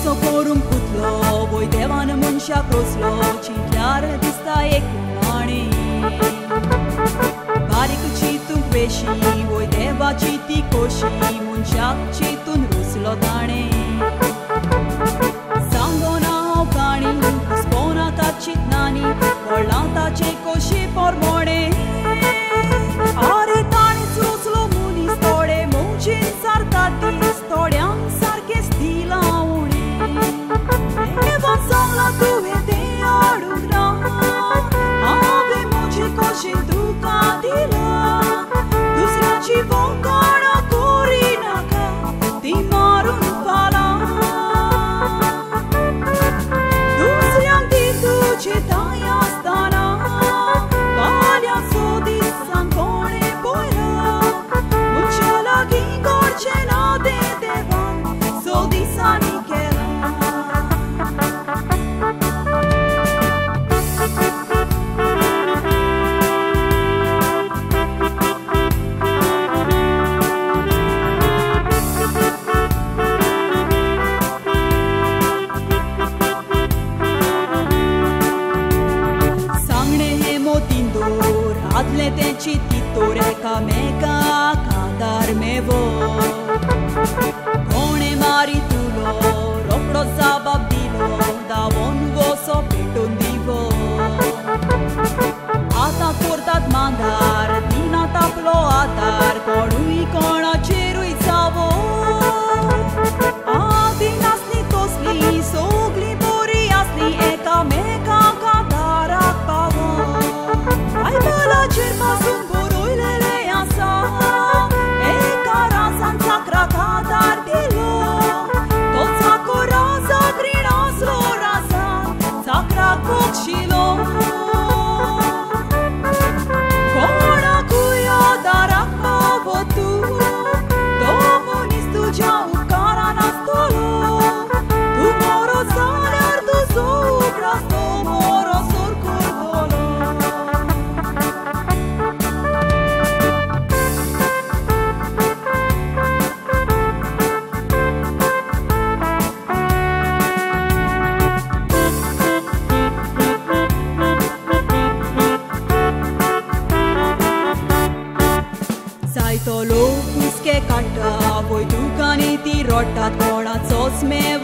socorum cutlo, voi devan muncia croslo, chiar dista ekumani. Barik chitun peshi, voi deva chiti koshi, muncia chitun ruslo tane. Sangona okani, spona ta chitnani, volanta che koshi pormone. Are tani ruslo munis tode, munchin sartati, stodeam sarke stila. Sangla tu vede adugra, ave muci coshi tu kadila, dusra ci vongana corina ka, ti marun pala. Dusriam ti tu cetaya stana, palya sodi sankone poira, mucha lagi gorchena de deva, sodi sani kela. Adlete cititore ca mega cadar mevo Cone maritulo ropro zababdilo da vongo so petundivo Ata cordat mandar dina taplo atar Corui cona cerui savo Adinasni tosli sogli bori asli eka mega cadarak pavo Ai bala cerca sunt boroilele asa E cara sanța craca dar dilo Tot saco raza prin aslo raza Sacra coxilo Cona cuia darak pavotu Domunistu geau cara nastolo Tu morozane ardu zubras To morozor curvolo Sai to locus che canta, voi ducani ti rotta, tona sos me